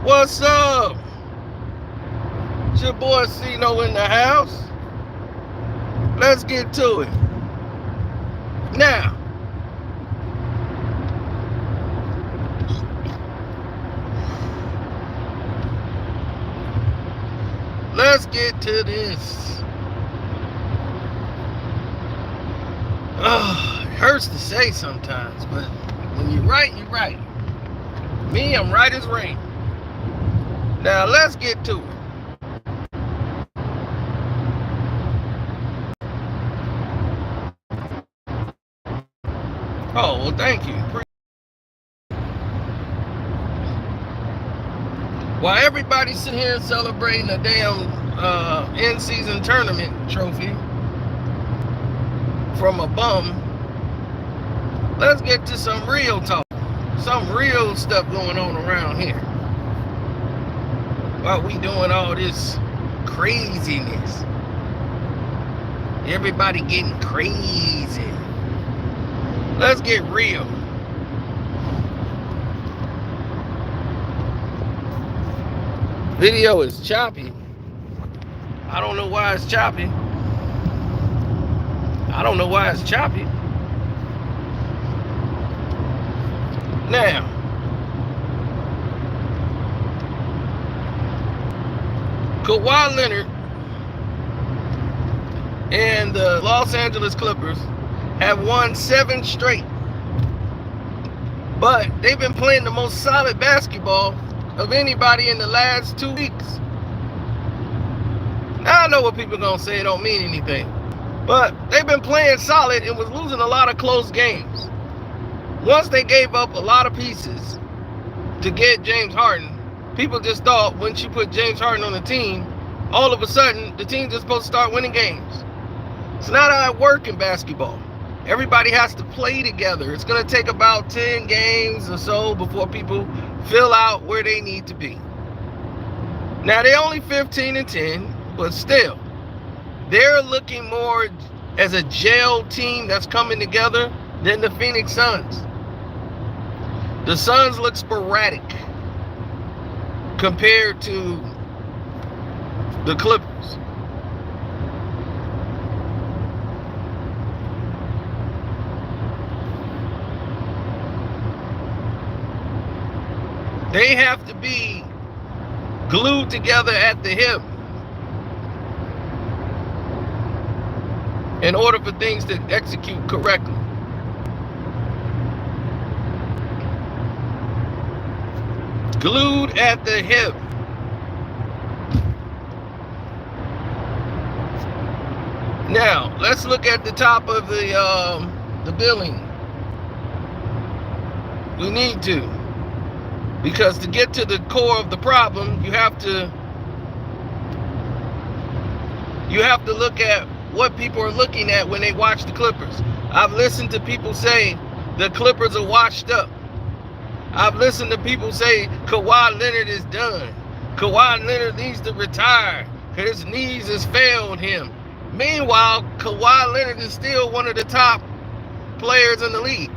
What's up? It's your boy Cino in the house. Let's get to it. Now, let's get to this. It hurts to say sometimes, but when you're right, you're right. Me, I'm right as rain. Now, let's get to it. Oh, well, thank you. While everybody's sitting here celebrating a damn in-season tournament trophy from a bum, let's get to some real talk. Some real stuff going on around here. While we doing all this craziness. Everybody getting crazy. Let's get real. Video is choppy. I don't know why it's choppy. Now, Kawhi Leonard and the Los Angeles Clippers have won 7 straight. But they've been playing the most solid basketball of anybody in the last 2 weeks. Now I know what people are going to say, it don't mean anything. But they've been playing solid and was losing a lot of close games. Once they gave up a lot of pieces to get James Harden, people just thought once you put James Harden on the team, all of a sudden the team's just supposed to start winning games. It's not how it works in basketball. Everybody has to play together. It's going to take about 10 games or so before people fill out where they need to be. Now, they're only 15-10, but still, they're looking more as a gel team that's coming together than the Phoenix Suns. The Suns look sporadic compared to the Clippers. They have to be glued together at the hip in order for things to execute correctly. Glued at the hip. Now, let's look at the top of the billing. We need to. Because to get to the core of the problem, you have to look at what people are looking at when they watch the Clippers. I've listened to people say the Clippers are washed up. I've listened to people say Kawhi Leonard is done. Kawhi Leonard needs to retire because his knees has failed him. Meanwhile, Kawhi Leonard is still one of the top players in the league.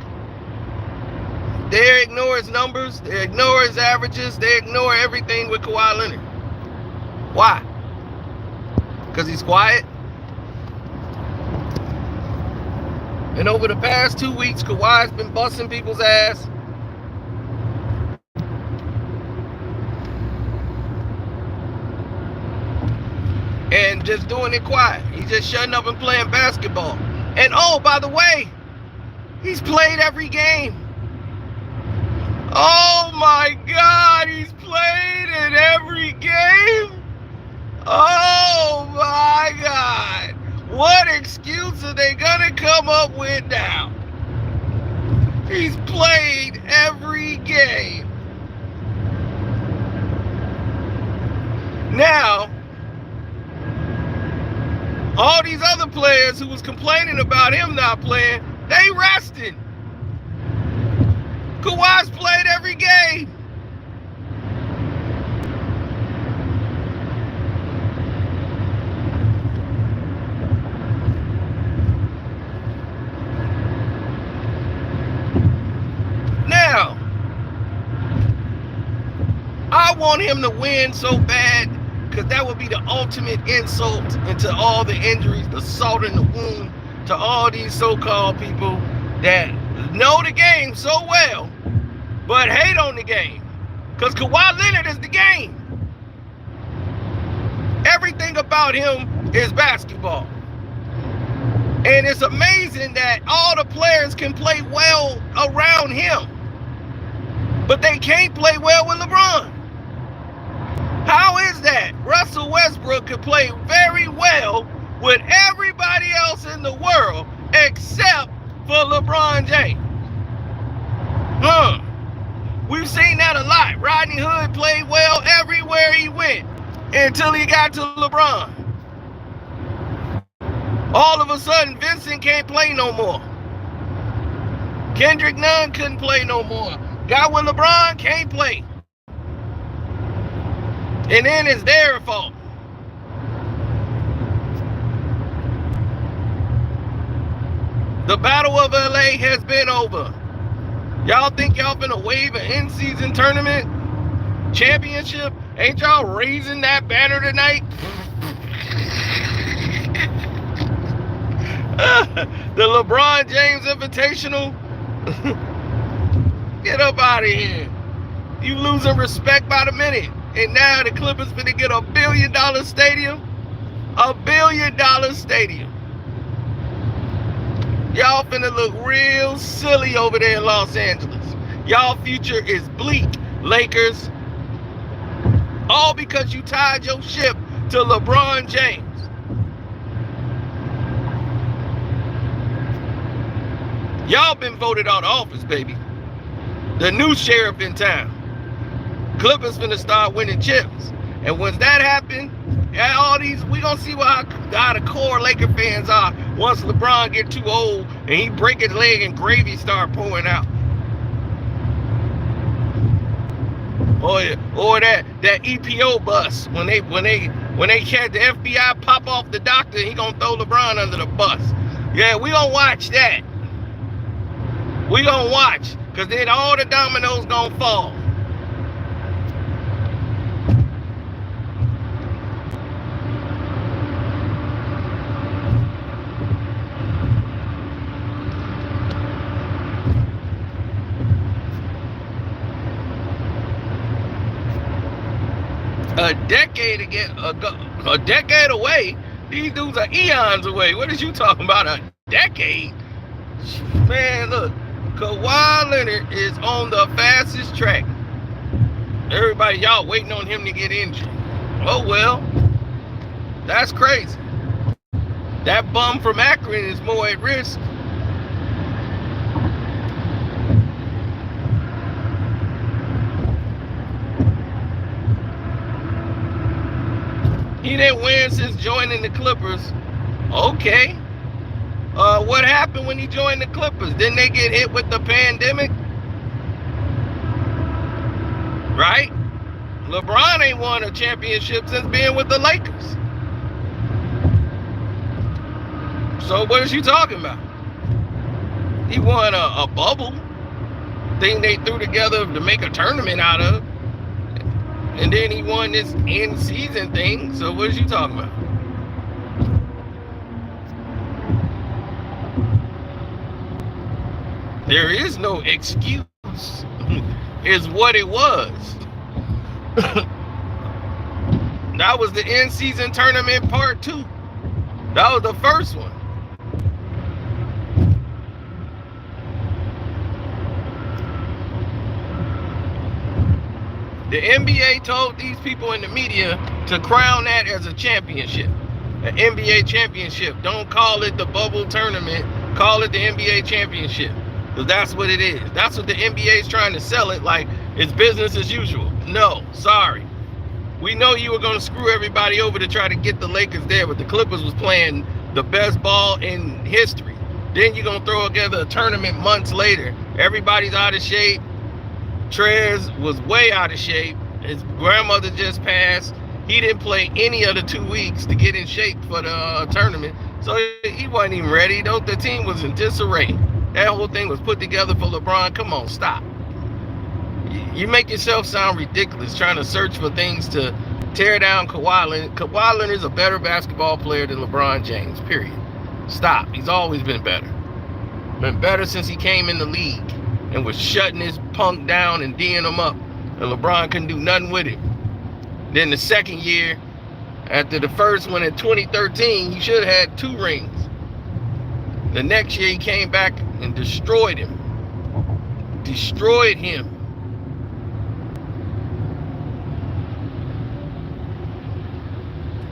They ignore his numbers. They ignore his averages. They ignore everything with Kawhi Leonard. Why? Because he's quiet? And over the past 2 weeks, Kawhi's been busting people's ass. And just doing it quiet. He's just shutting up and playing basketball. And oh, by the way, he's played every game. Oh my God, he's played in every game? Oh my God. What excuse are they gonna come up with now? He's played every game. Now, all these other players who was complaining about him not playing, they resting. Kawhi's played every game. Now, I want him to win so bad because that would be the ultimate insult into all the injuries, the salt in the wound to all these so-called people that know the game so well but hate on the game. Because Kawhi Leonard is the game. Everything about him is basketball. And it's amazing that all the players can play well around him, but they can't play well with LeBron. How is that? Russell Westbrook can play very well with everybody else in the world except for LeBron James. We've seen that a lot. Rodney Hood played well everywhere he went until he got to LeBron. All of a sudden, Vincent can't play no more. Kendrick Nunn couldn't play no more. Got with LeBron, can't play. And then it's their fault. The Battle of LA has been over. Y'all think y'all finna wave an in-season tournament championship? Ain't y'all raising that banner tonight? The LeBron James Invitational? Get up out of here. You losing respect by the minute. And now the Clippers finna get $1 billion stadium. $1 billion stadium. Y'all finna look real silly over there in Los Angeles. Y'all future is bleak, Lakers. All because you tied your ship to LeBron James. Y'all been voted out of office, baby. The new sheriff in town. Clippers finna start winning chips. And once that happens, all these, we gonna see how the core Laker fans are once LeBron get too old and he break his leg and gravy start pouring out. Or that EPO bus when they catch the FBI pop off the doctor, he gonna throw LeBron under the bus. Yeah, we gonna watch that. We gonna watch, cause then all the dominoes gonna fall. A decade away. These dudes are eons away. What is you talking about? A decade? Man, look, Kawhi Leonard is on the fastest track. Everybody, y'all waiting on him to get injured. Oh well, that's crazy. That bum from Akron is more at risk. He didn't win since joining the Clippers. Okay. What happened when he joined the Clippers? Didn't they get hit with the pandemic? Right? LeBron ain't won a championship since being with the Lakers. So what is you talking about? He won a bubble thing they threw together to make a tournament out of. And then he won this in-season thing. So what is you talking about? There is no excuse. Is what it was. That was the in-season tournament part 2. That was the first one. The NBA told these people in the media to crown that as a championship, an NBA championship. Don't call it the bubble tournament. Call it the NBA championship, because that's what it is. That's what the NBA is trying to sell it like it's business as usual. No, sorry. We know you were going to screw everybody over to try to get the Lakers there, but the Clippers was playing the best ball in history. Then you're going to throw together a tournament months later. Everybody's out of shape. Trez was way out of shape. His grandmother just passed. He didn't play any of the 2 weeks to get in shape for the tournament. So he wasn't even ready. The team was in disarray. That whole thing was put together for LeBron. Come on, stop. You make yourself sound ridiculous trying to search for things to tear down Kawhi Leonard. Kawhi Leonard is a better basketball player than LeBron James, period. Stop. He's always been better. Been better since he came in the league and was shutting his punk down and D'ing him up. And LeBron couldn't do nothing with it. Then the second year, after the first one in 2013, he should have had 2 rings. The next year he came back and destroyed him. Destroyed him.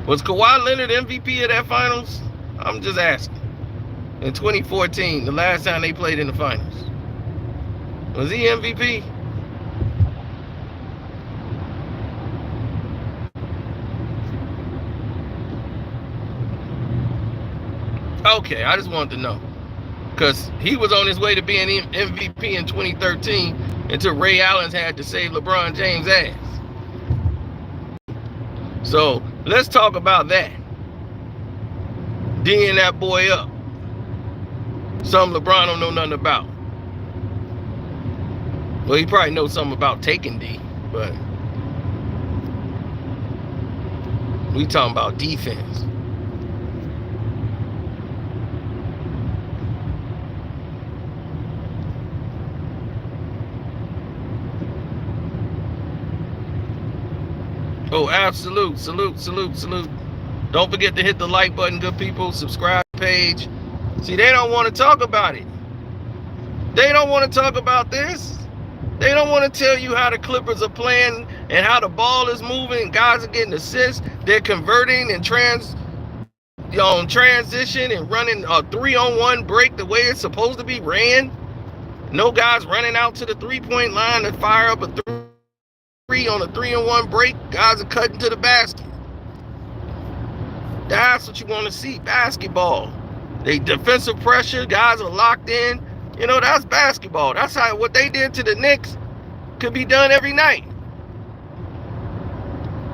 Was Kawhi Leonard MVP of that finals? I'm just asking. In 2014, the last time they played in the finals. Was he MVP? Okay, I just wanted to know. Because he was on his way to being MVP in 2013 until Ray Allen had to save LeBron James' ass. So let's talk about that. D'ing that boy up. Something LeBron don't know nothing about. Well, he probably knows something about taking D, but we talking about defense. Oh, absolute. Salute. Don't forget to hit the like button, good people. Subscribe to the page. See, they don't want to talk about it. They don't want to talk about this. They don't want to tell you how the Clippers are playing and how the ball is moving and guys are getting assists. They're converting and transition and running a 3-on-1 break the way it's supposed to be ran. No guys running out to the 3-point line to fire up a 3 on a 3-on-1 break. Guys are cutting to the basket. That's what you want to see. Basketball. They defensive pressure. Guys are locked in. You know, that's basketball. That's how what they did to the Knicks could be done every night.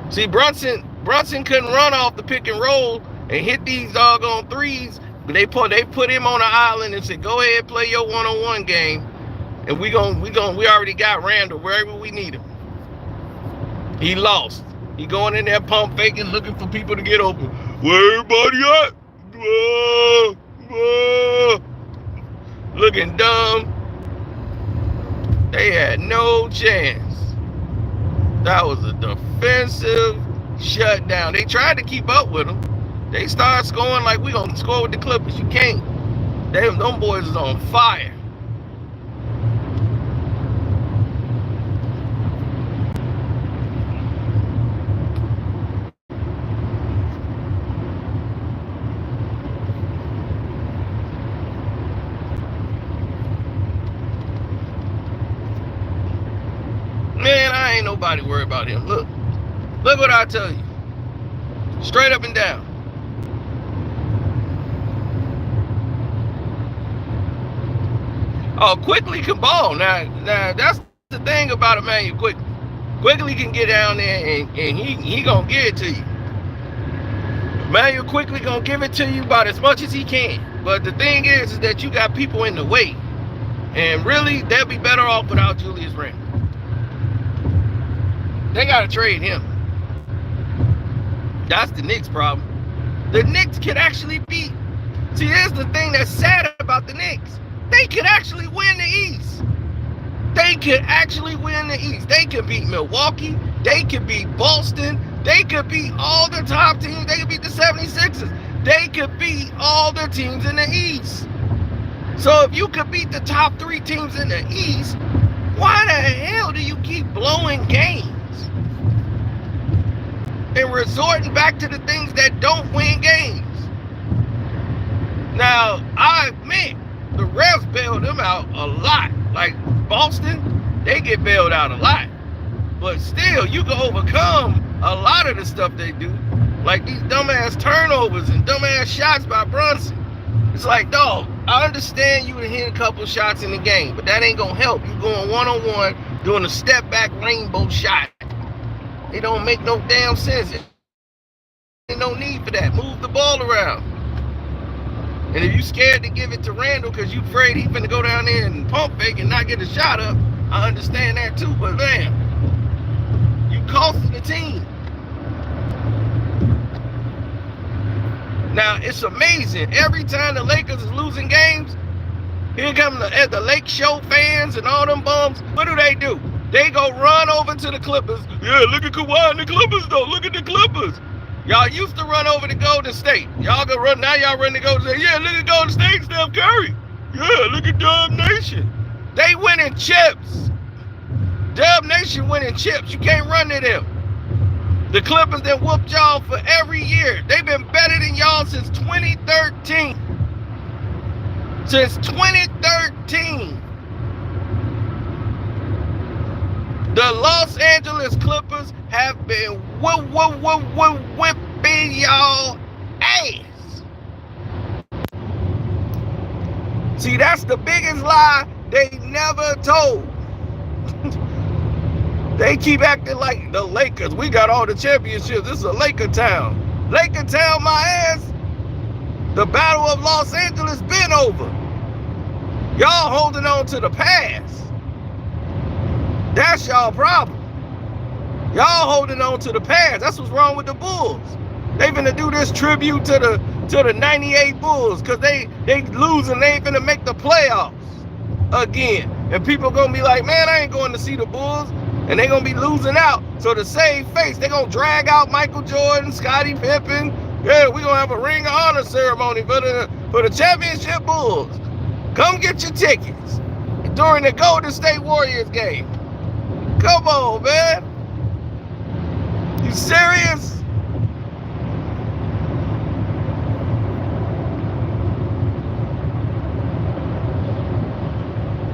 See, Brunson couldn't run off the pick and roll and hit these doggone threes. But they put him on an island and said, "Go ahead, play your one-on-one game, and we already got Randall wherever we need him." He lost. He going in there pump faking, looking for people to get open. Where everybody at? Looking dumb. They had no chance. That was a defensive shutdown. They tried to keep up with them. They started scoring like we gonna score with the Clippers. You can't. Them boys is on fire. Man, I ain't nobody worried about him. Look what I tell you. Straight up and down. Oh, Quickly can ball. Now that's the thing about Emmanuel Quickly. Quickly can get down there and he gonna give it to you. Emmanuel Quickly gonna give it to you about as much as he can. But the thing is that you got people in the way. And really, they'll be better off without Julius Randle. They got to trade him. That's the Knicks' problem. The Knicks could actually beat. See, here's the thing that's sad about the Knicks. They could actually win the East. They could actually win the East. They could beat Milwaukee. They could beat Boston. They could beat all the top teams. They could beat the 76ers. They could beat all the teams in the East. So if you could beat the top 3 teams in the East, why the hell do you keep blowing games and resorting back to the things that don't win games? Now, I admit, the refs bailed them out a lot. Like Boston, they get bailed out a lot. But still, you can overcome a lot of the stuff they do. Like these dumbass turnovers and dumbass shots by Brunson. It's like, dog, I understand you hit a couple shots in the game, but that ain't gonna help. You going one-on-one, doing a step-back rainbow shot. It don't make no damn sense. There's no need for that. Move the ball around. And if you scared to give it to Randall because you afraid he's finna go down there and pump fake and not get a shot up, I understand that too, but man, you costing the team. Now, it's amazing. Every time the Lakers is losing games, here come the Lake Show fans and all them bums. What do? They go run over to the Clippers. Yeah, look at Kawhi and the Clippers, though. Look at the Clippers. Y'all used to run over to Golden State. Y'all go run, now y'all run to Golden State. Yeah, look at Golden State, Steph Curry. Yeah, look at Dub Nation. They winning chips. Dub Nation winning chips. You can't run to them. The Clippers that whooped y'all for every year. They've been better than y'all since 2013. Since 2013. The Los Angeles Clippers have been whipping y'all ass. See, that's the biggest lie they never told. They keep acting like the Lakers. We got all the championships. This is a Laker town. Laker town, my ass. The Battle of Los Angeles been over. Y'all holding on to the past. That's y'all problem. Y'all holding on to the past. That's what's wrong with the Bulls. They finna do this tribute to the 98 Bulls because they losing. They ain't finna make the playoffs again. And people gonna be like, man, I ain't going to see the Bulls. And they gonna be losing out. So to save face, they gonna drag out Michael Jordan, Scottie Pippen. Yeah, we gonna have a ring of honor ceremony for the championship Bulls. Come get your tickets during the Golden State Warriors game. Come on, man. You serious?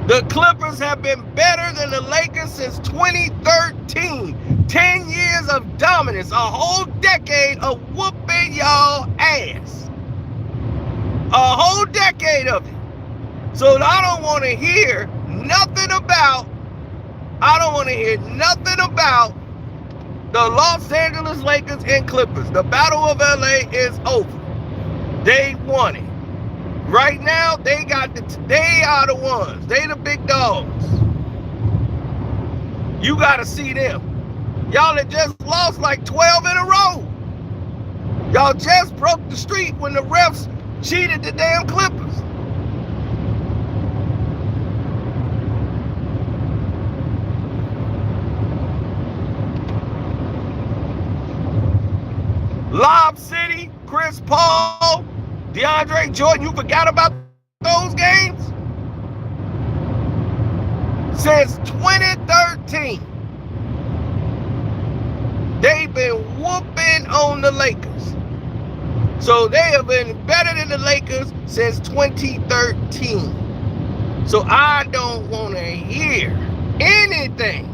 The Clippers have been better than the Lakers since 2013. 10 years of dominance, a whole decade of whooping y'all ass. A whole decade of it. So I don't want to hear nothing about the Los Angeles Lakers and Clippers. The Battle of LA is over. They won it. Right now, they are the ones. They the big dogs. You got to see them. Y'all had just lost like 12 in a row. Y'all just broke the streak when the refs cheated the damn Clippers. Lob City, Chris Paul, DeAndre Jordan, you forgot about those games? Since 2013, they've been whooping on the Lakers. So they have been better than the Lakers since 2013. So I don't want to hear anything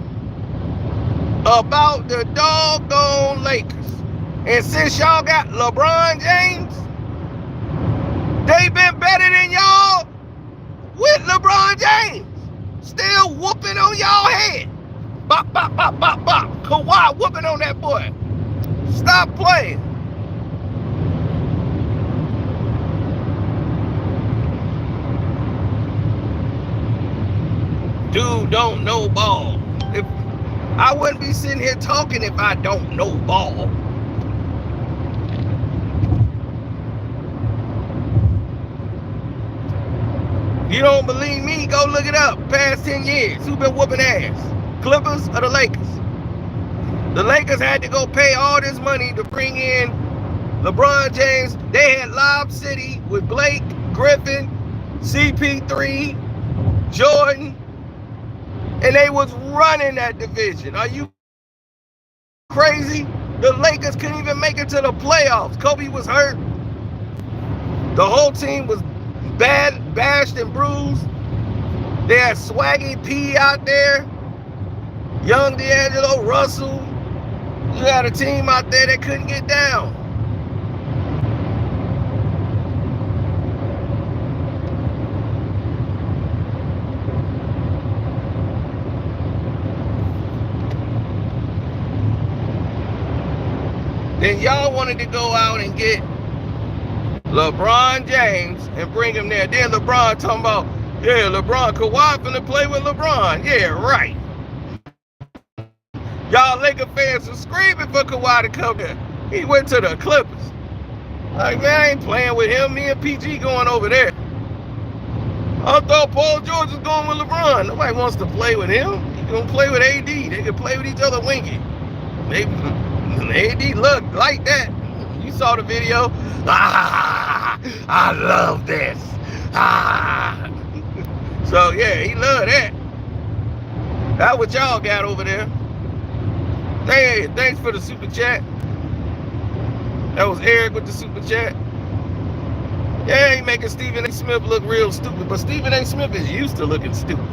about the doggone Lakers. And since y'all got LeBron James, they've been better than y'all with LeBron James. Still whooping on y'all head. Bop, bop, bop, bop, bop. Kawhi whooping on that boy. Stop playing. Dude don't know ball. If I wouldn't be sitting here talking if I don't know ball. You don't believe me? Go look it up. Past 10 years, who been whooping ass? Clippers or the Lakers? The Lakers had to go pay all this money to bring in LeBron James. They had Lob City with Blake, Griffin, CP3, Jordan, and they was running that division. Are you crazy? The Lakers couldn't even make it to the playoffs. Kobe was hurt. The whole team was bad, bashed and bruised. They had Swaggy P out there, young D'Angelo Russell. You had a team out there that couldn't get down. Then y'all wanted to go out and get LeBron James and bring him there. Then LeBron talking about, Yeah, LeBron. Kawhi finna play with LeBron. Yeah, right. Y'all Laker fans are screaming for Kawhi to come here. He went to the Clippers. Like, man, I ain't playing with him. Me and PG going over there. I thought Paul George was going with LeBron. Nobody wants to play with him. He gonna play with AD. They can play with each other winky. AD looked like that. You saw the video. Ah, I love this. Ah. So yeah, he loved that. That's what y'all got over there. Hey, thanks for the super chat. That was Eric with the super chat. Yeah, he making Stephen A. Smith look real stupid, but Stephen A. Smith is used to looking stupid.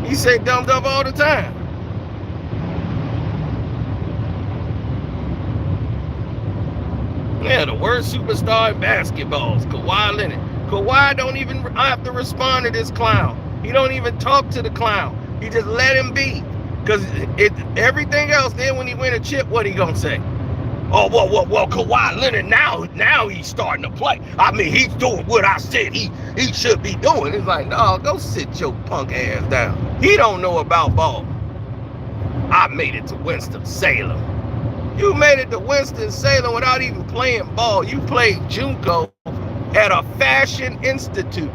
He say dumb dumb all the time. Yeah, the worst superstar in basketball is Kawhi Leonard. Kawhi don't even have to respond to this clown. He don't even talk to the clown. He just let him be. Because everything else, then when he win a chip, what he gonna say? Oh, well, Kawhi Leonard, now he's starting to play. I mean, he's doing what I said he should be doing. It's like, no, go sit your punk ass down. He don't know about ball. I made it to Winston-Salem. You made it to Winston-Salem without even playing ball. You played JUCO at a fashion institute.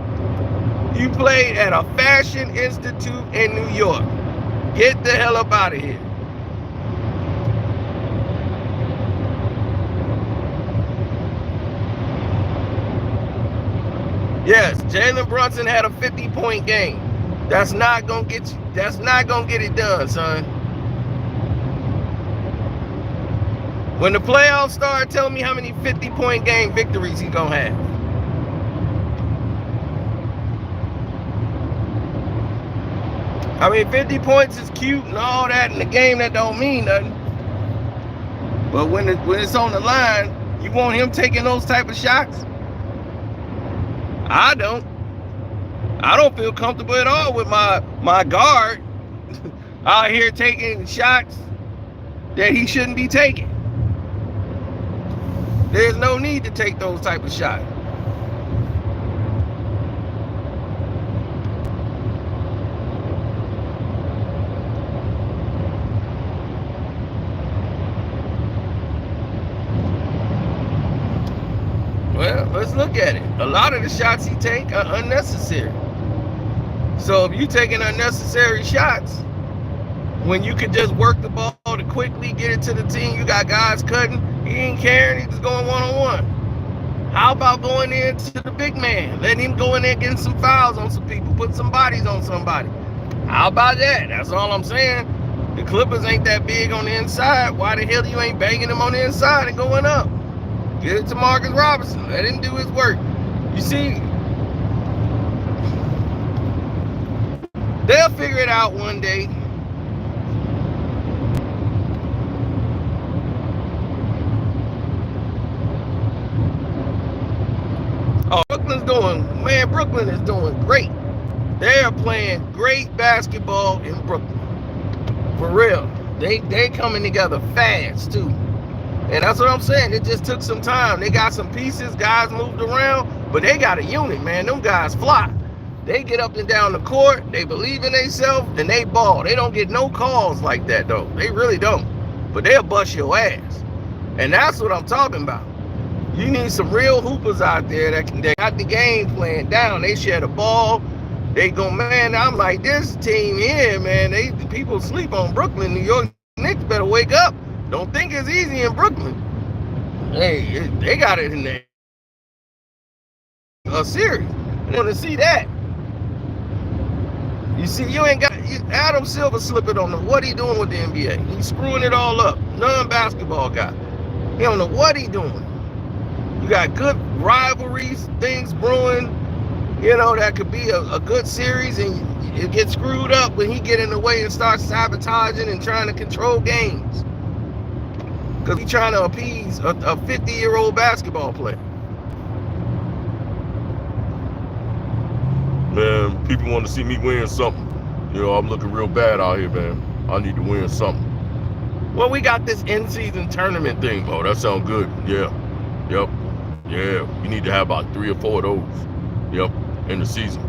You played at a fashion institute in New York. Get the hell up out of here. Yes, Jalen Brunson had a 50-point game. That's not gonna get you. That's not gonna get it done, son. When the playoffs start, tell me how many 50-point game victories he gonna have. I mean, 50 points is cute and all that in the game that don't mean nothing. But when it's on the line, you want him taking those type of shots? I don't feel comfortable at all with my guard out here taking shots that he shouldn't be taking. There's no need to take those type of shots. Well, let's look at it. A lot of the shots he take are unnecessary. So if you taking unnecessary shots, when you could just work the ball to quickly get it to the team, you got guys cutting, he ain't caring, he's just going one-on-one. How about going into the big man? Letting him go in there getting some fouls on some people, put some bodies on somebody. How about that? That's all I'm saying. The Clippers ain't that big on the inside. Why the hell you ain't banging them on the inside and going up? Get it to Marcus Robinson. Let him do his work. You see, they'll figure it out one day. Oh, Brooklyn is doing great. They're playing great basketball in Brooklyn. For real. They coming together fast, too. And that's what I'm saying. It just took some time. They got some pieces, guys moved around, but they got a unit, man. Them guys fly. They get up and down the court, they believe in themselves, and they ball. They don't get no calls like that, though. They really don't. But they'll bust your ass. And that's what I'm talking about. You need some real hoopers out there that got the game plan down. They share the ball. They go, man, I'm like, this team here, man, people sleep on Brooklyn. New York Knicks better wake up. Don't think it's easy in Brooklyn. Hey, they got it in there. A series. I want to see that. You see, you ain't got Adam Silver slipping on what he doing with the NBA. He's screwing it all up. Non-basketball guy. He don't know what he doing. You got good rivalries, things brewing. You know, that could be a good series, and it gets screwed up when he get in the way and starts sabotaging and trying to control games. Because he's trying to appease a 50-year-old basketball player. Man, people want to see me win something. You know, I'm looking real bad out here, man. I need to win something. Well, we got this in-season tournament thing. Oh, that sounds good. Yeah. Yep. Yeah. We need to have about 3 or 4 of those. Yep. In the season.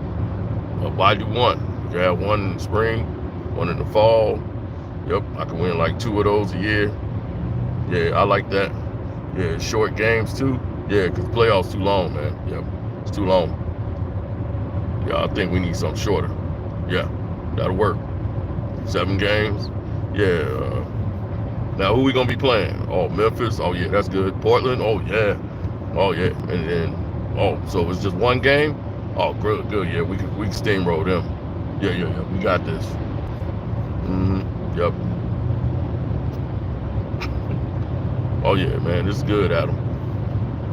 Why do one? You can have one in the spring, one in the fall. Yep, I can win like 2 of those a year. Yeah, I like that. Yeah, short games too. Yeah, because playoffs too long, man. Yep, it's too long. Yeah, I think we need something shorter. Yeah, that'll work. 7 games. Yeah. Now who we gonna be playing? Oh, Memphis. Oh yeah, that's good. Portland. Oh yeah. Oh yeah. And then so it's just one game. Oh, good. Yeah, we can steamroll them. Yeah. We got this. Yep. Oh yeah, man, this is good, Adam.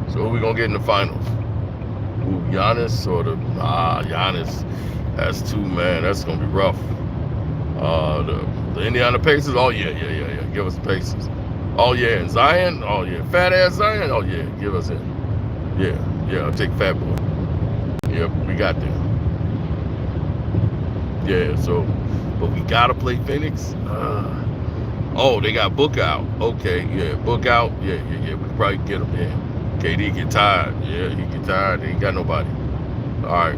So who we gonna get in the finals? Ooh, Giannis or Giannis. That's 2, man. That's gonna be rough. The Indiana Pacers. Oh yeah. Give us the Pacers. Oh yeah, and Zion. Oh yeah, fat ass Zion. Oh yeah, give us it. Yeah. I'll take Fat Boy. Yep, we got them. Yeah. So, but we gotta play Phoenix. Oh, they got Book out. Okay, yeah, Book out. Yeah. We can probably get him. Yeah. KD get tired. Yeah, he get tired. They ain't got nobody. All right.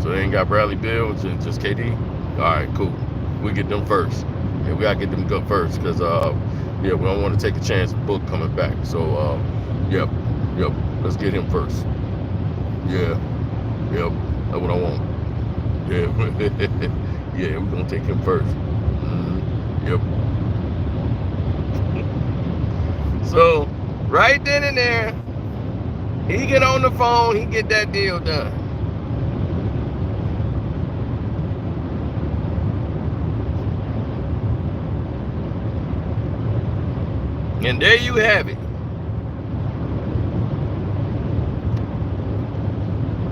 So they ain't got Bradley Beal, just KD. All right, cool. We get them first. Yeah, we gotta get them good first, because we don't want to take a chance of Book coming back. So yep. Let's get him first. Yeah. Yep. That's what I want. Yeah. Yeah, we're gonna take him first. Yep. So right then and there, he get on the phone, he get that deal done. And there you have it.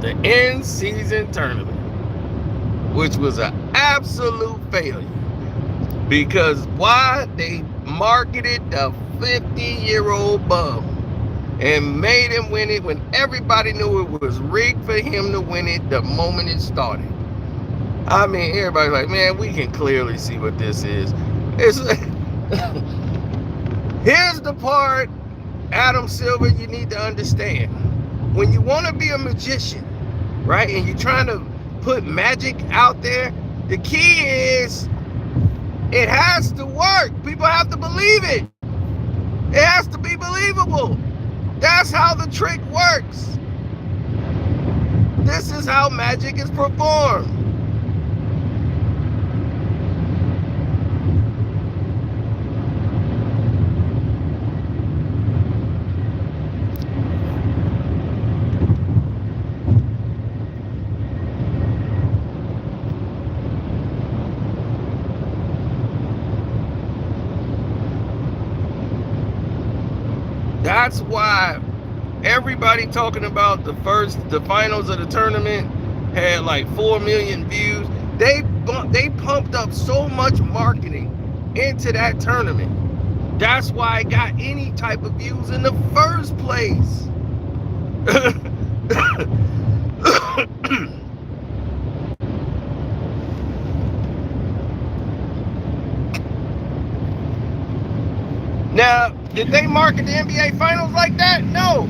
The in-season tournament, which was an absolute failure. Because why? They marketed the 50-year-old bum and made him win it when everybody knew it was rigged for him to win it the moment it started. I mean, everybody's like, man, we can clearly see what this is. Here's the part, Adam Silver, you need to understand. When you want to be a magician, right, and you're trying to put magic out there, the key is it has to work. People have to believe it. It has to be believable. That's how the trick works. This is how magic is performed. That's why everybody talking about the finals of the tournament had like 4 million views. They pumped up so much marketing into that tournament. That's why it got any type of views in the first place. Now, did they market the NBA Finals like that? No.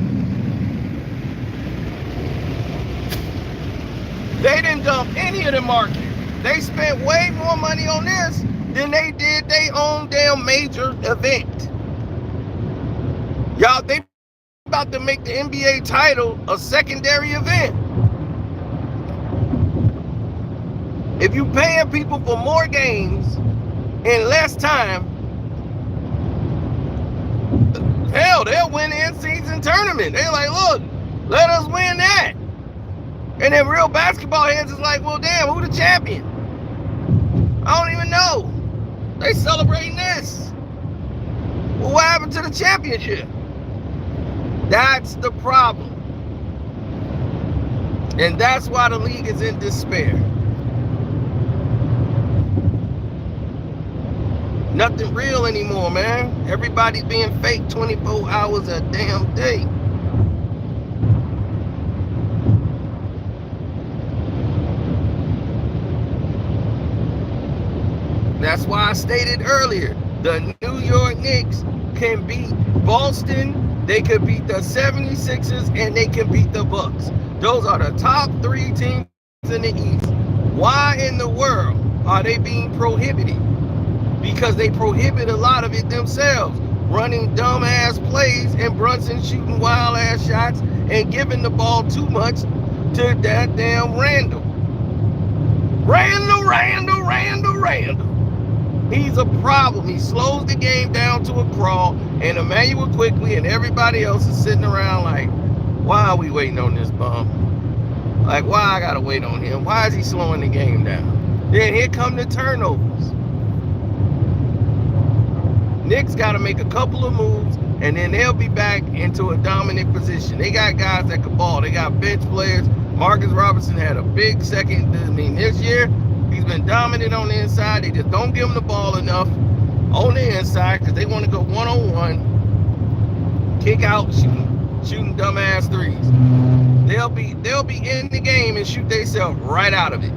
They didn't dump any of the market. They spent way more money on this than they did their own damn major event. Y'all, they about to make the NBA title a secondary event. If you paying people for more games in less time, hell, they'll win the in-season tournament. They're like, look, let us win that. And then real basketball heads is like, well, damn, who the champion? I don't even know. They celebrating this. Well, what happened to the championship? That's the problem. And that's why the league is in despair. Nothing real anymore, man. Everybody's being fake 24 hours a damn day. That's why I stated earlier, the New York Knicks can beat Boston, they could beat the 76ers, and they can beat the Bucks. Those are the top 3 teams in the East. Why in the world are they being prohibited? Because they prohibit a lot of it themselves. Running dumbass plays and Brunson shooting wild ass shots and giving the ball too much to that damn Randall. Randall. He's a problem. He slows the game down to a crawl, and Emmanuel Quickly and everybody else is sitting around like, why are we waiting on this bum? Like, why I gotta wait on him? Why is he slowing the game down? Then here come the turnovers. Knicks got to make a couple of moves, and then they'll be back into a dominant position. They got guys that can ball. They got bench players. Marcus Robinson had a big second. I mean, this year, he's been dominant on the inside. They just don't give him the ball enough on the inside because they want to go one-on-one, kick out, shooting dumbass threes. They'll be in the game and shoot themselves right out of it.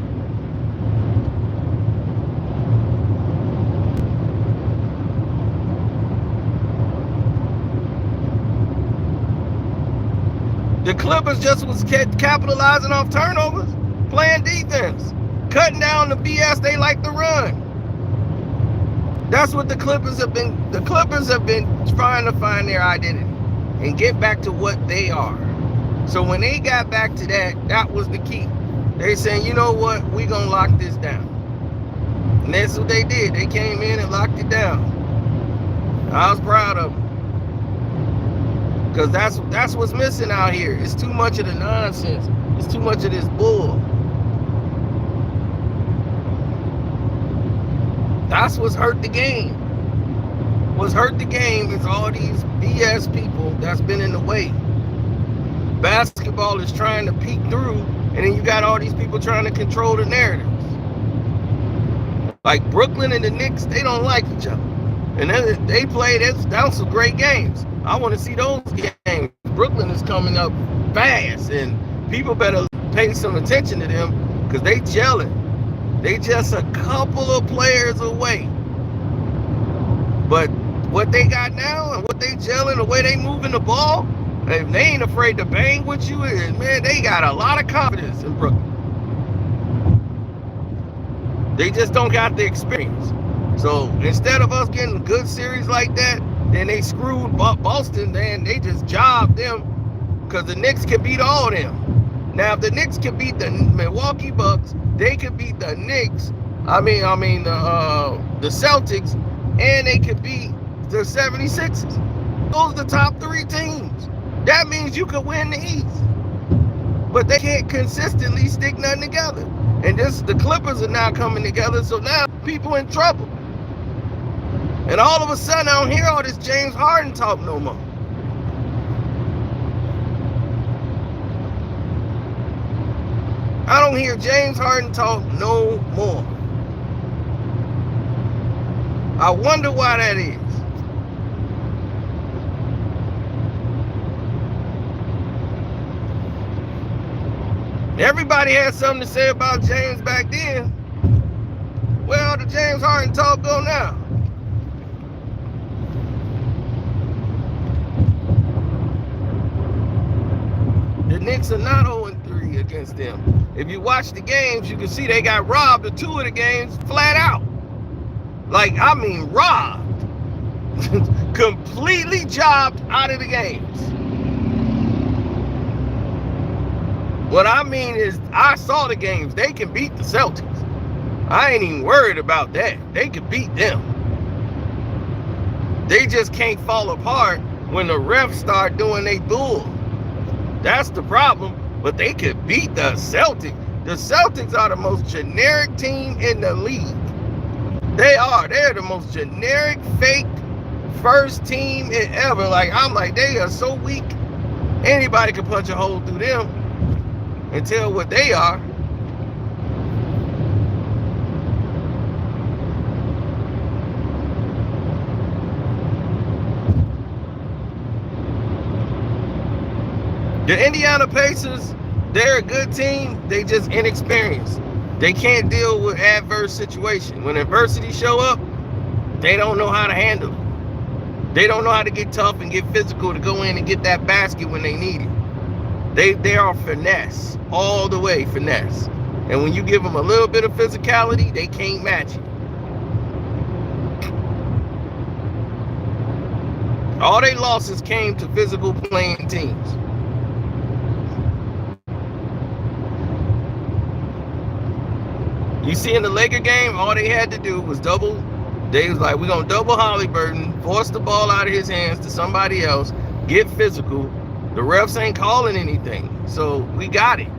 The Clippers just was capitalizing off turnovers, playing defense, cutting down the BS they like to run. That's what the Clippers have been. The Clippers have been trying to find their identity and get back to what they are. So when they got back to that, that was the key. They saying, you know what, we gonna lock this down. And that's what they did. They came in and locked it down. I was proud of them. Because that's what's missing out here. It's too much of the nonsense. It's too much of this bull. That's what's hurt the game. What's hurt the game is all these BS people that's been in the way. Basketball is trying to peek through, and then you got all these people trying to control the narratives. Like Brooklyn and the Knicks, they don't like each other. And then they played, that was some great games. I want to see those games. Brooklyn is coming up fast, and people better pay some attention to them because they gelling. They just a couple of players away. But what they got now and what they gelling, the way they moving the ball, if they ain't afraid to bang with you, and man, they got a lot of confidence in Brooklyn. They just don't got the experience. So instead of us getting a good series like that, then they screwed Boston, then they just jobbed them because the Knicks can beat all of them. Now, if the Knicks can beat the Milwaukee Bucks, they could beat the Knicks, the Celtics, and they could beat the 76ers. Those are the top three teams. That means you could win the East. But they can't consistently stick nothing together. And the Clippers are now coming together, so now people in trouble. And all of a sudden, I don't hear all this James Harden talk no more. I don't hear James Harden talk no more. I wonder why that is. Everybody had something to say about James back then. Well, the James Harden talk go now. The Knicks are not 0-3 against them. If you watch the games, you can see they got robbed of 2 of the games flat out. Like, I mean, robbed. Completely jobbed out of the games. What I mean is, I saw the games. They can beat the Celtics. I ain't even worried about that. They can beat them. They just can't fall apart when the refs start doing they bull. That's the problem. But they could beat the Celtics. The Celtics are the most generic team in the league. They are. They're the most generic, fake first team ever. Like, I'm like, they are so weak. Anybody can punch a hole through them and tell what they are. The Indiana Pacers, they're a good team. They just inexperienced. They can't deal with adverse situations. When adversity show up, they don't know how to handle it. They don't know how to get tough and get physical to go in and get that basket when they need it. They are finesse, all the way finesse. And when you give them a little bit of physicality, they can't match it. All their losses came to physical playing teams. You see in the Laker game, all they had to do was double. They was like, we're going to double Halliburton, force the ball out of his hands to somebody else, get physical. The refs ain't calling anything. So we got it.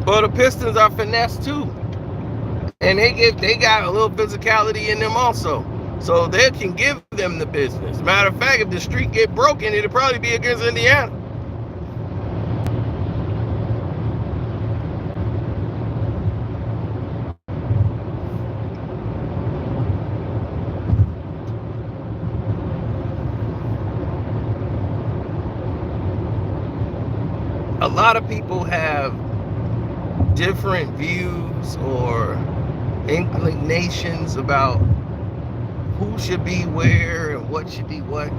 Well, the Pistons are finesse too, and they got a little physicality in them also, so they can give them the business. Matter of fact, if the streak get broken, it'll probably be against Indiana. A lot of people have different views or inclinations about who should be where and what should be what.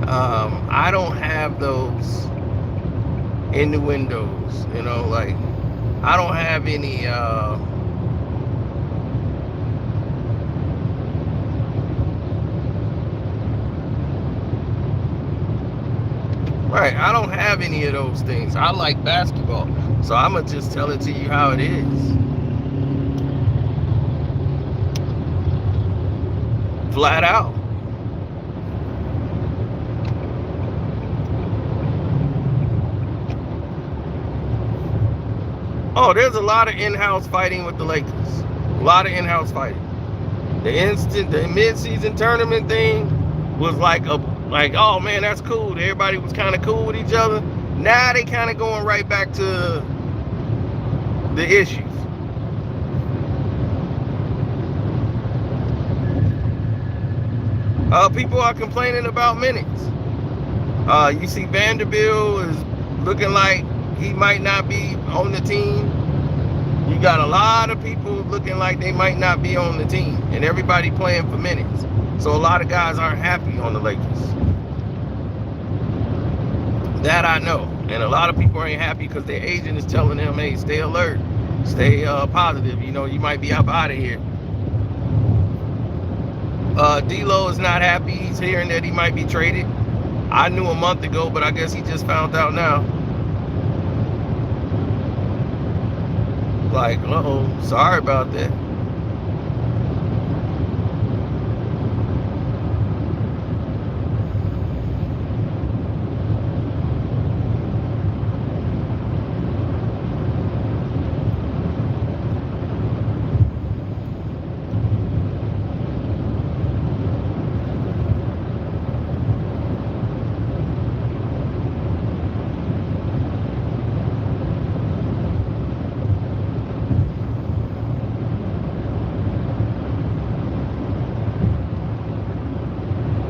I don't have those innuendos, you know, like I don't have any right, I don't have any of those things. I like basketball, so I'm gonna just tell it to you how it is. Flat out. Oh, there's a lot of in-house fighting with the Lakers. A lot of in-house fighting. The mid-season tournament thing was like, oh man, that's cool. Everybody was kind of cool with each other. Now they kind of going right back to the issues. People are complaining about minutes. You see Vanderbilt is looking like he might not be on the team. You got a lot of people looking like they might not be on the team, and everybody playing for minutes. So a lot of guys aren't happy on the Lakers. That I know. And a lot of people ain't happy because their agent is telling them, hey, stay alert, stay positive. You know, you might be up out of here. D-Lo is not happy. He's hearing that he might be traded. I knew a month ago, but I guess he just found out now. Like, uh-oh, sorry about that.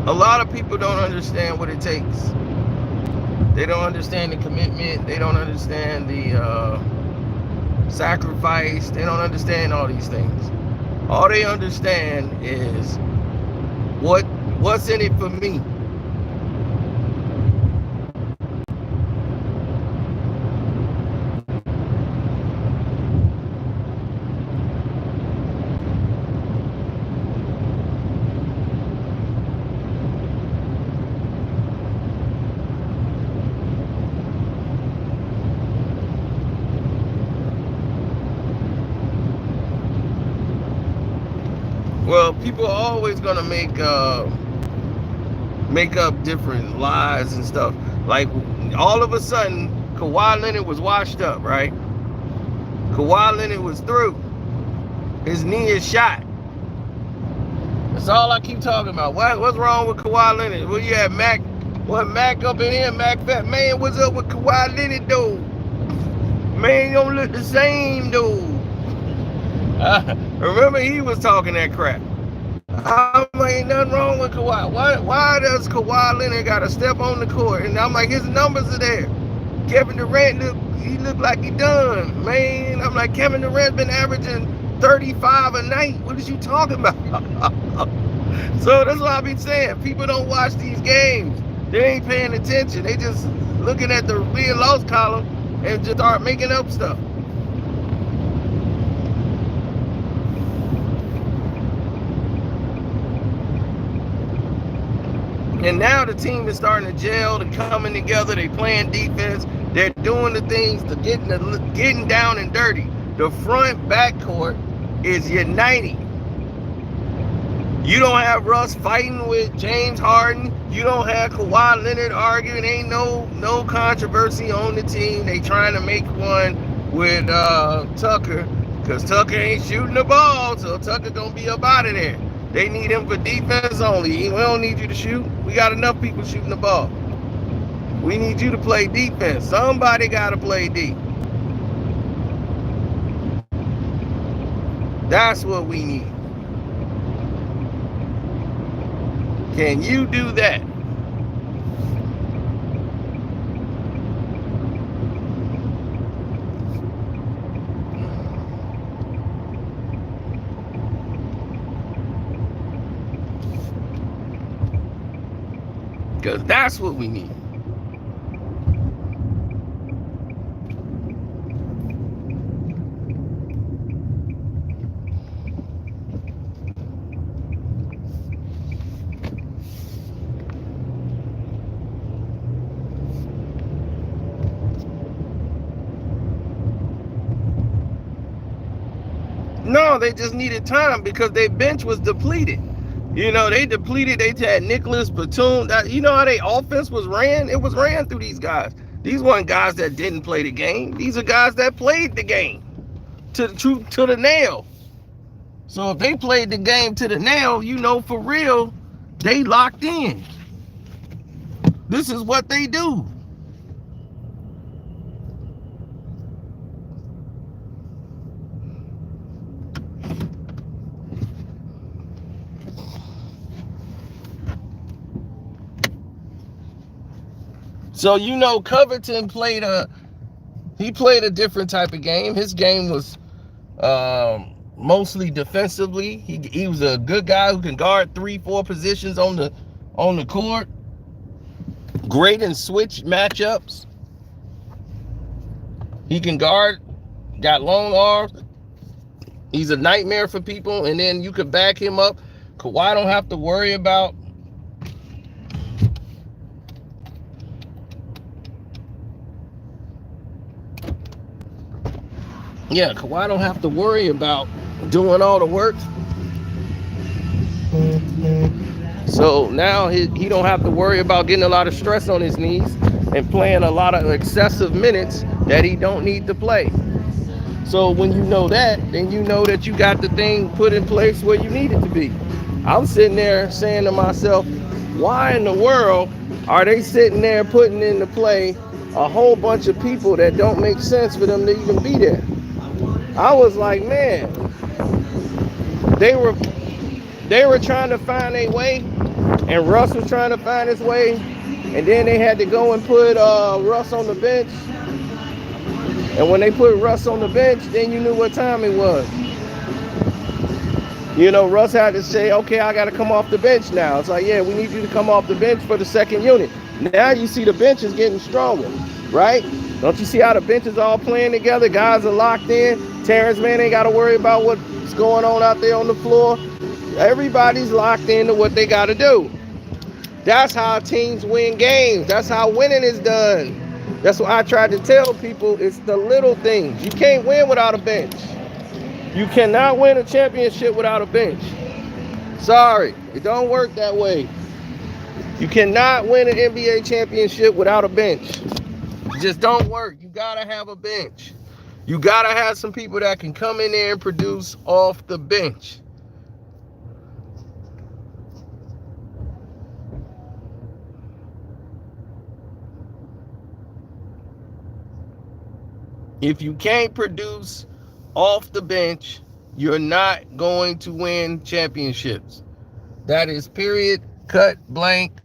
A lot of people don't understand what it takes. They don't understand the commitment. They don't understand the sacrifice. They don't understand all these things. All they understand is what's in it for me. Well, people are always gonna make up different lies and stuff. Like all of a sudden, Kawhi Leonard was washed up, right? Kawhi Leonard was through. His knee is shot. That's all I keep talking about. What's wrong with Kawhi Leonard? Well, you had Mac. What Mac up in here? Mac Fat Man, what's up with Kawhi Leonard, dude? Man, don't look the same, dude. Remember he was talking that crap. I'm like, ain't nothing wrong with Kawhi. Why does Kawhi Leonard got to step on the court? And I'm like, his numbers are there. Kevin Durant he looked like he done, man. I'm like, Kevin Durant's been averaging 35 a night. What is you talking about? So that's what I be saying. People don't watch these games. They ain't paying attention. They just looking at the win loss column and just start making up stuff. And now the team is starting to gel, they're coming together, they playing defense, they're doing the things, getting down and dirty. The front backcourt is uniting. You don't have Russ fighting with James Harden. You don't have Kawhi Leonard arguing. Ain't no controversy on the team. They trying to make one with Tucker, because Tucker ain't shooting the ball, so Tucker gonna be up out of there. They need him for defense only. We don't need you to shoot. We got enough people shooting the ball. We need you to play defense. Somebody got to play D. That's what we need. Can you do that? Because that's what we need. No, they just needed time because their bench was depleted. You know, they depleted. They had Nicholas Batum. You know how their offense was ran? It was ran through these guys. These weren't guys that didn't play the game. These are guys that played the game to the nail. So if they played the game to the nail, you know, for real, they locked in. This is what they do. So, you know, Covington played a different type of game. His game was mostly defensively. He was a good guy who can guard 3-4 positions on the court. Great in switch matchups. He can guard, got long arms. He's a nightmare for people, and then you could back him up. Kawhi don't have to worry about Kawhi don't have to worry about doing all the work. So now he don't have to worry about getting a lot of stress on his knees and playing a lot of excessive minutes that he don't need to play. So when you know that, then you know that you got the thing put in place where you need it to be. I'm sitting there saying to myself, why in the world are they sitting there putting into play a whole bunch of people that don't make sense for them to even be there? I was like, man, they were trying to find a way, and Russ was trying to find his way, and then they had to go and put Russ on the bench. And when they put Russ on the bench, then you knew what time it was. You know, Russ had to say, okay, I got to come off the bench now. It's like, yeah, we need you to come off the bench for the second unit. Now you see the bench is getting stronger, right? Don't you see how the bench is all playing together? Guys are locked in. Terrence Mann ain't got to worry about what's going on out there on the floor. Everybody's locked into what they got to do. That's how teams win games. That's how winning is done. That's what I tried to tell people. It's the little things. You can't win without a bench. You cannot win a championship without a bench. Sorry, it don't work that way. You cannot win an NBA championship without a bench. It just don't work. You gotta have a bench. You gotta have some people that can come in there and produce off the bench. If you can't produce off the bench, you're not going to win championships. That is period, cut, blank,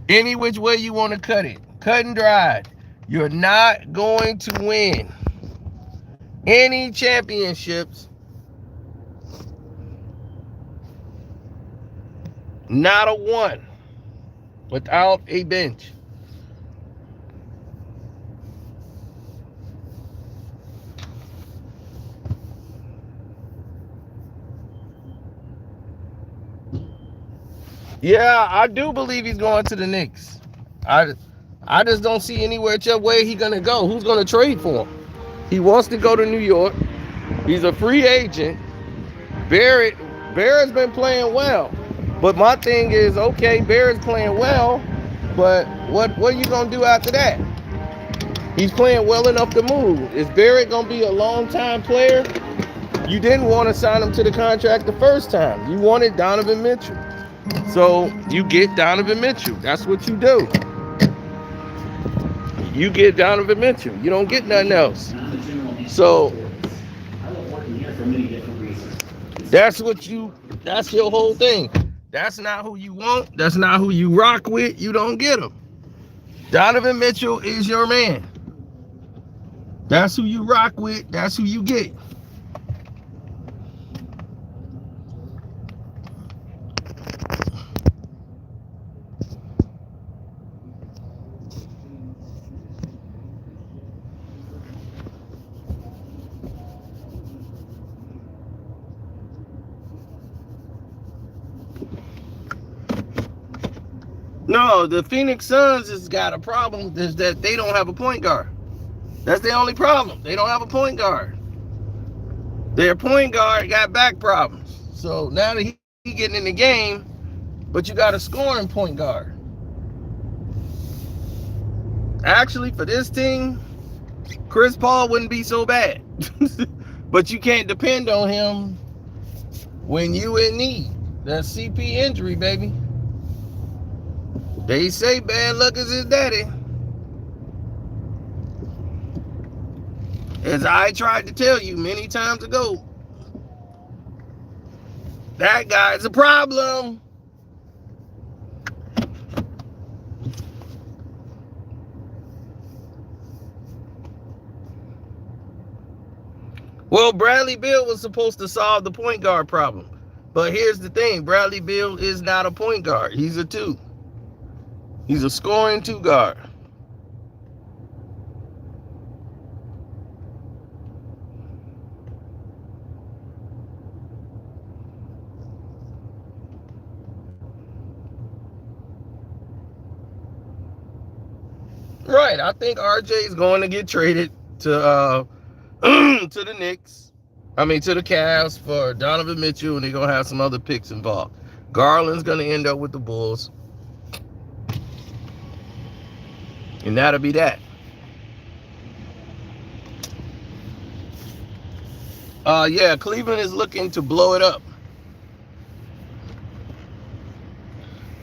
any which way you want to cut it. Cut and dried. You're not going to win any championships, not a one, without a bench. Yeah, I do believe he's going to the Knicks. I just don't see anywhere which way he's gonna go. Who's gonna trade for him? He wants to go to New York. He's a free agent. Barrett's been playing well. But my thing is, okay, Barrett's playing well, but what are you gonna do after that? He's playing well enough to move. Is Barrett gonna be a long-time player? You didn't want to sign him to the contract the first time. You wanted Donovan Mitchell. So you get Donovan Mitchell. That's what you do. You get Donovan Mitchell. You don't get nothing else. So that's your whole thing. That's not who you want. That's not who you rock with. You don't get him. Donovan Mitchell is your man. That's who you rock with. That's who you get. No, the Phoenix Suns has got a problem is that they don't have a point guard. That's the only problem. They don't have a point guard. Their point guard got back problems. So now that he getting in the game, but you got a scoring point guard. Actually, for this team, Chris Paul wouldn't be so bad. But you can't depend on him when you in need. That's CP injury, baby. They say bad luck is his daddy. As I tried to tell you many times ago, that guy's a problem. Well, Bradley Beal was supposed to solve the point guard problem. But here's the thing. Bradley Beal is not a point guard. He's a two. He's a scoring two guard. Right. I think RJ is going to get traded to to the Knicks. I mean, to the Cavs for Donovan Mitchell, and they're going to have some other picks involved. Garland's going to end up with the Bulls. And that'll be that. Yeah, Cleveland is looking to blow it up.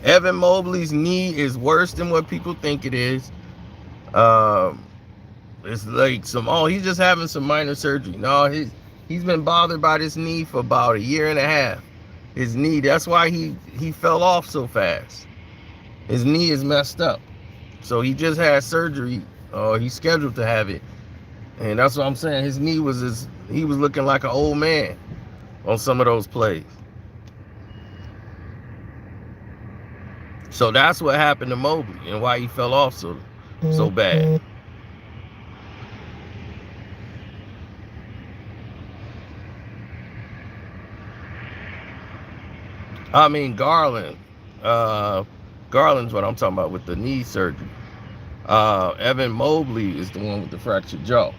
Evan Mobley's knee is worse than what people think it is. It's like he's just having some minor surgery. No, he's been bothered by this knee for about a year and a half. His knee, that's why he fell off so fast. His knee is messed up. So he just had surgery, he's scheduled to have it. And that's what I'm saying. His knee he was looking like an old man on some of those plays. So that's what happened to Mobley and why he fell off so bad. I mean, Garland. Garland's what I'm talking about with the knee surgery. Evan Mobley is the one with the fractured jaw.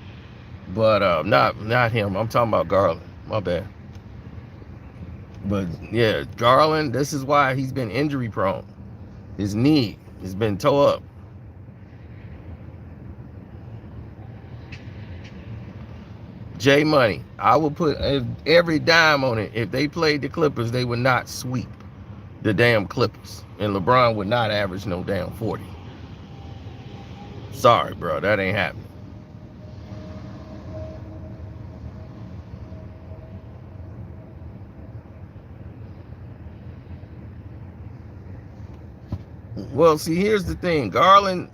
But not him. I'm talking about Garland. My bad. But yeah, Garland, this is why he's been injury prone. His knee has been tore up. J Money, I will put every dime on it. If they played the Clippers, they would not sweep the damn Clippers. And LeBron would not average no damn 40. Sorry, bro. That ain't happening. Well, see, here's the thing. Garland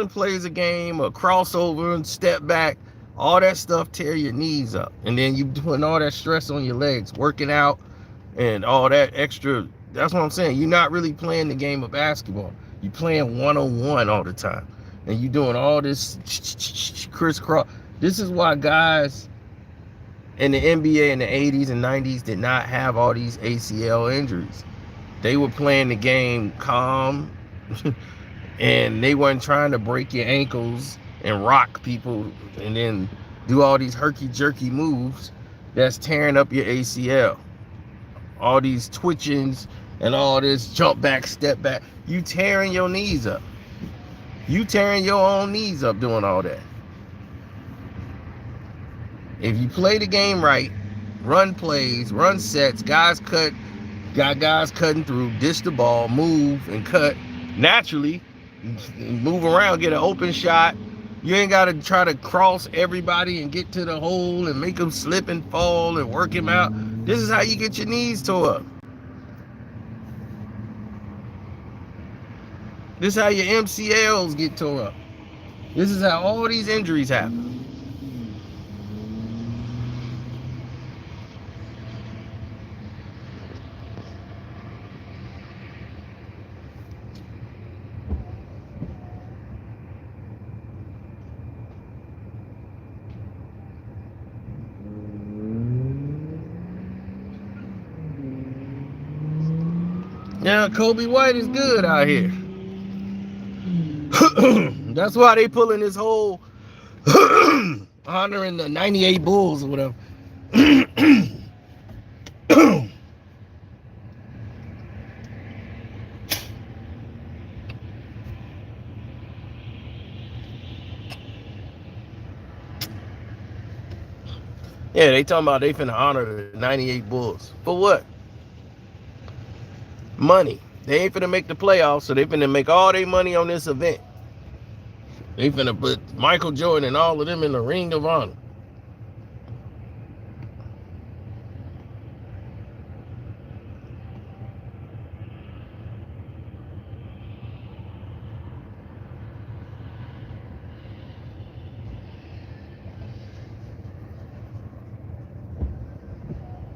plays a game, a crossover and step back. All that stuff tear your knees up. And then you putting all that stress on your legs, working out and all that extra. That's what I'm saying. You're not really playing the game of basketball. You're playing one-on-one all the time. And you're doing all this crisscross. This is why guys in the NBA in the 80s and 90s did not have all these ACL injuries. They were playing the game calm and they weren't trying to break your ankles and rock people and then do all these herky-jerky moves that's tearing up your ACL. All these twitchings and all this jump back, step back. You tearing your knees up. You tearing your own knees up doing all that. If you play the game right, run plays, run sets, got guys cutting through, dish the ball, move and cut naturally, move around, get an open shot. You ain't got to try to cross everybody and get to the hole and make them slip and fall and work him out. This is how you get your knees tore up. This is how your MCLs get tore up. This is how all these injuries happen. Now, Kobe White is good out here. That's why they pulling this whole honoring the 98 Bulls or whatever. Yeah, they talking about they finna honor the 98 Bulls. For what? Money. They ain't finna make the playoffs, so they finna make all their money on this event. They finna put Michael Jordan and all of them in the Ring of Honor.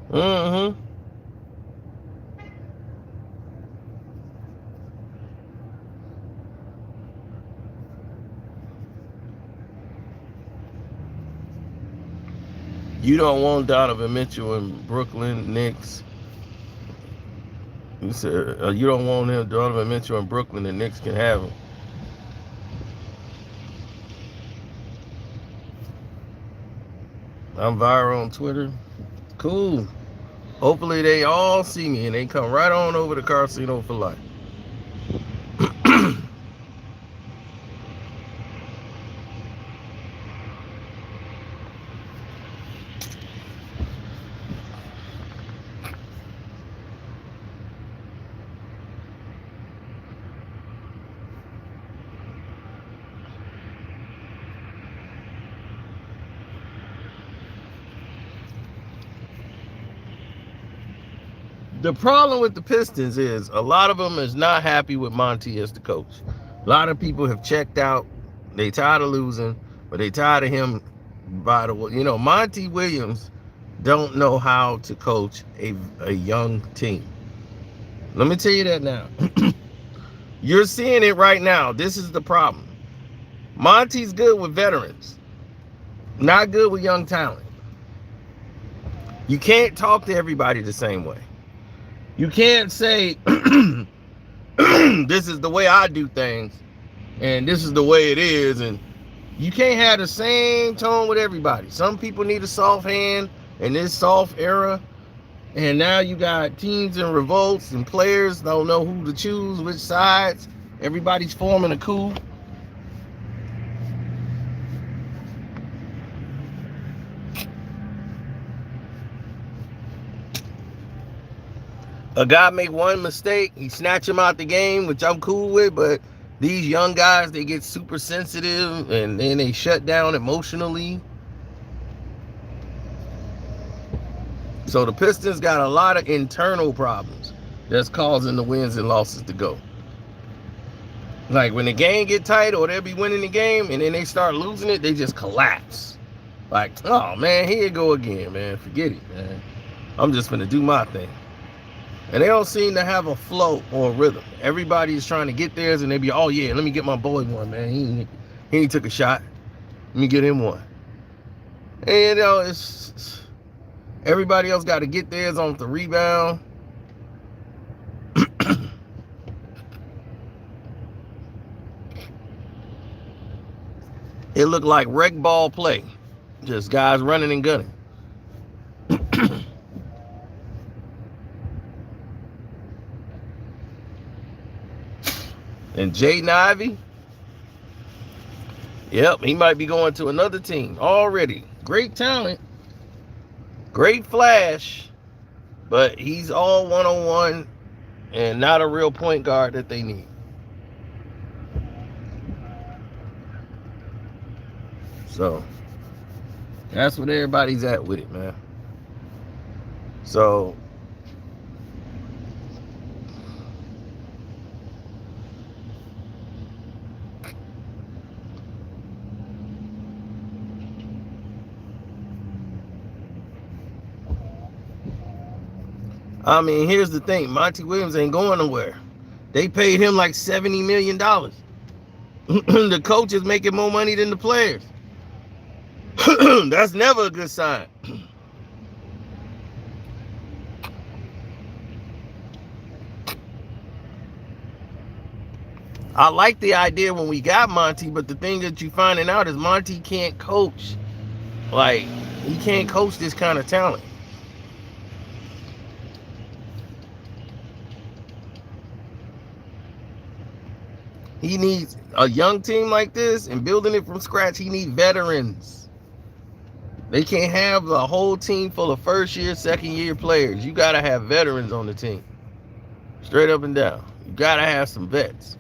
Mm-hmm. You don't want Donovan Mitchell in Brooklyn Knicks. You said you don't want him, Donovan Mitchell in Brooklyn. The Knicks can have him. I'm viral on Twitter. Cool. Hopefully they all see me and they come right on over to Casino for Life. The problem with the Pistons is a lot of them is not happy with Monty as the coach. A lot of people have checked out. They tired of losing, but they tired of him. By the way, Monty Williams don't know how to coach a young team. Let me tell you that now. You're seeing it right now. This is the problem. Monty's good with veterans, not good with young talent. You can't talk to everybody the same way. You can't say, this is the way I do things, and this is the way it is, and you can't have the same tone with everybody. Some people need a soft hand in this soft era, and now you got teams in revolts, and players don't know who to choose, which sides. Everybody's forming a coup. A guy make one mistake, he snatch him out the game, which I'm cool with, but these young guys, they get super sensitive and then they shut down emotionally. So the Pistons got a lot of internal problems that's causing the wins and losses to go. Like when the game get tight or they'll be winning the game and then they start losing it, they just collapse. Like, oh man, here you go again, man. Forget it, man. I'm just gonna do my thing. And they don't seem to have a flow or a rhythm. Everybody is trying to get theirs and they be, oh yeah, let me get my boy one, man. He took a shot. Let me get him one. And it's everybody else got to get theirs on the rebound. It looked like rec ball play. Just guys running and gunning. And Jaden Ivey, yep, he might be going to another team already. Great talent, great flash, but he's all one-on-one and not a real point guard that they need. So that's what everybody's at with it, man. So I mean, here's the thing. Monty Williams ain't going nowhere. They paid him like $70 million. The coach is making more money than the players. That's never a good sign. I like the idea when we got Monty, but the thing that you're finding out is Monty can't coach. Like, he can't coach this kind of talent. He needs a young team like this and building it from scratch. He needs veterans. They can't have a whole team full of first-year, second-year players. You got to have veterans on the team. Straight up and down. You got to have some vets.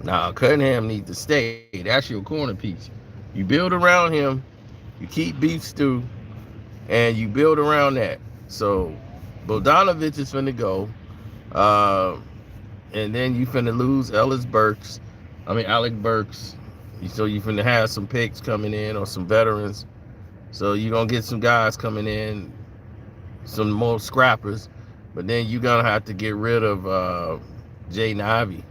Now, Cunningham needs to stay. That's your corner piece. You build around him. You keep Beef Stew. And you build around that. So, Bogdanovich is finna go. And then you finna lose Alec Burks. So you finna have some picks coming in or some veterans. So you're going to get some guys coming in, some more scrappers. But then you're going to have to get rid of Jaden Ivey.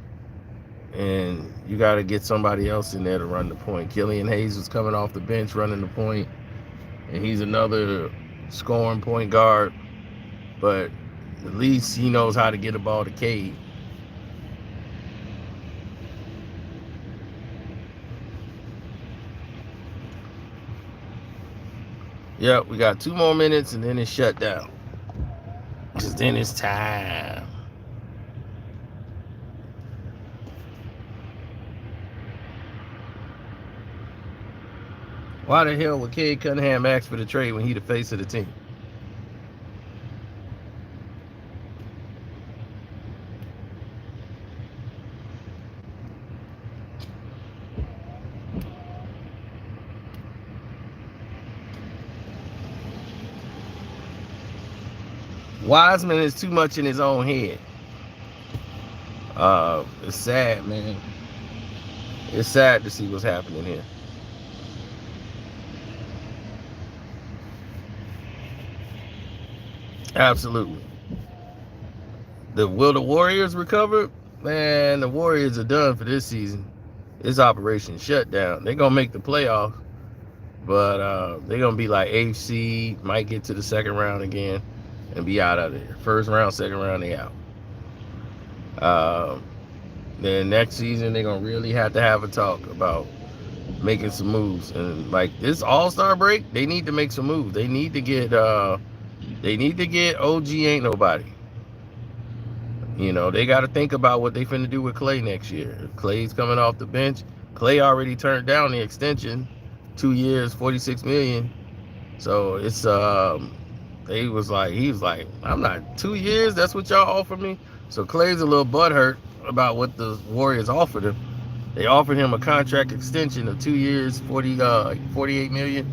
And you got to get somebody else in there to run the point. Killian Hayes was coming off the bench running the point. And he's another scoring point guard. But at least he knows how to get a ball to Cade. Yep, we got 2 more minutes and then it's shut down. Because then it's time. Why the hell would Cade Cunningham ask for the trade when he the face of the team? Wiseman is too much in his own head. It's sad, man. It's sad to see what's happening here. Absolutely. Will the Warriors recover? Man, the Warriors are done for this season. This operation shut down. They're going to make the playoffs, but they're going to be like 8th seed, might get to the second round again and be out of there. First round, second round, they out. Then next season, they're going to really have to have a talk about making some moves. And like this All-Star break, they need to make some moves. They need to get OG Ain't Nobody. You know, they got to think about what they finna do with Clay next year. Clay's coming off the bench. Clay already turned down the extension, 2 years, $46 million. So it's he was like, I'm not 2 years. That's what y'all offer me. So Clay's a little butthurt about what the Warriors offered him. They offered him a contract extension of 2 years, $48 million.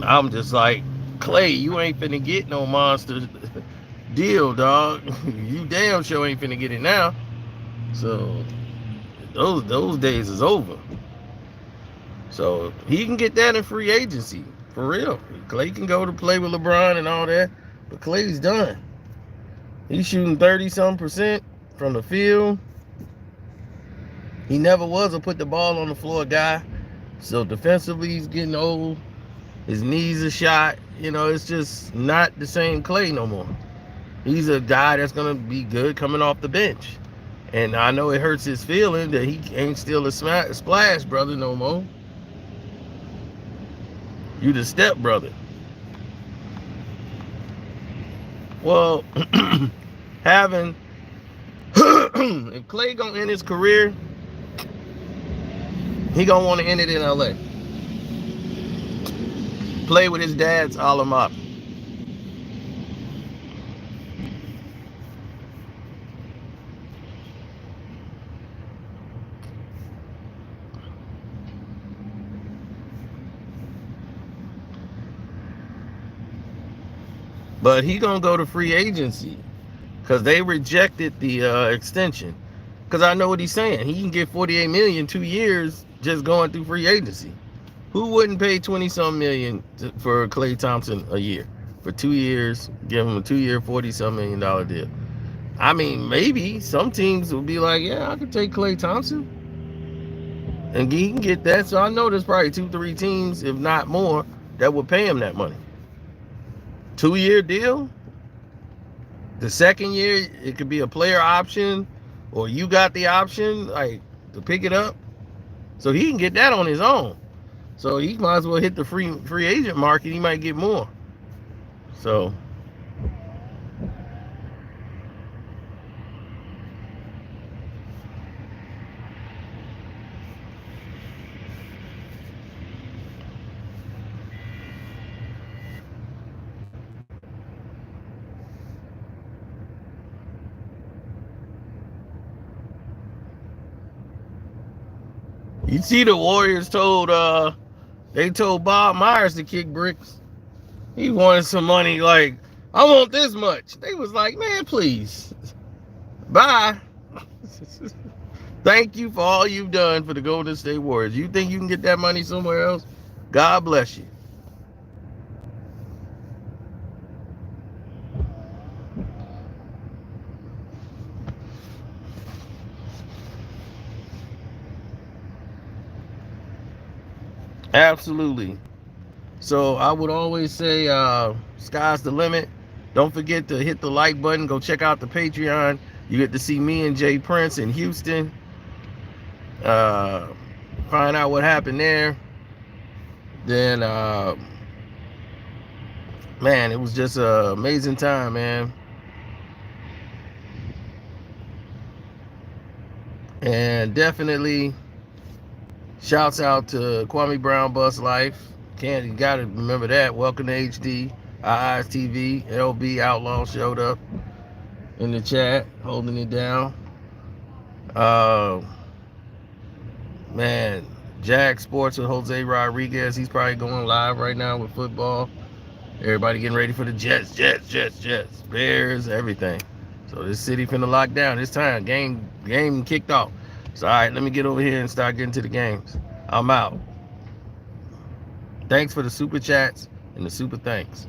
I'm just like, Clay, you ain't finna get no monster deal, dog. You damn sure ain't finna get it now. So those days is over. So he can get that in free agency. For real. Clay can go to play with LeBron and all that. But Clay's done. He's shooting 30-some% from the field. He never was a put the ball on the floor guy. So defensively, he's getting old. His knees are shot. You know, it's just not the same Clay no more. He's a guy that's going to be good coming off the bench. And I know it hurts his feeling that he ain't still a splash brother no more. You the step brother. Well, having if Clay gonna end his career, he gonna want to end it in LA. Play with his dad's alma mater. But he gonna go to free agency because they rejected the extension. Because I know what he's saying. He can get $48 million 2 years just going through free agency. Who wouldn't pay 20-some million for Klay Thompson a year? For 2 years, give him a 2-year, $40-some million deal. I mean, maybe some teams will be like, yeah, I could take Klay Thompson. And he can get that. So I know there's probably 2-3 teams, if not more, that would pay him that money. 2-year deal. The second year, it could be a player option, or you got the option, like, to pick it up. So he can get that on his own. So he might as well hit the free agent market. He might get more. So you see the Warriors they told Bob Myers to kick bricks. He wanted some money, like, I want this much. They was like, man, please. Bye. Thank you for all you've done for the Golden State Warriors. You think you can get that money somewhere else? God bless you. Absolutely. So I would always say sky's the limit. Don't forget to hit the like button. Go check out the Patreon. You get to see me and Jay Prince in Houston. Find out what happened there. Then, man, it was just an amazing time, man. And definitely shouts out to Kwame Brown Bus Life. You gotta remember that. Welcome to HD, IIS TV, LB Outlaw showed up in the chat, holding it down. Man, Jag Sports with Jose Rodriguez. He's probably going live right now with football. Everybody getting ready for the Jets, Bears, everything. So this city finna lock down. This time, game kicked off. So, all right, let me get over here and start getting to the games. I'm out. Thanks for the super chats and the super thanks.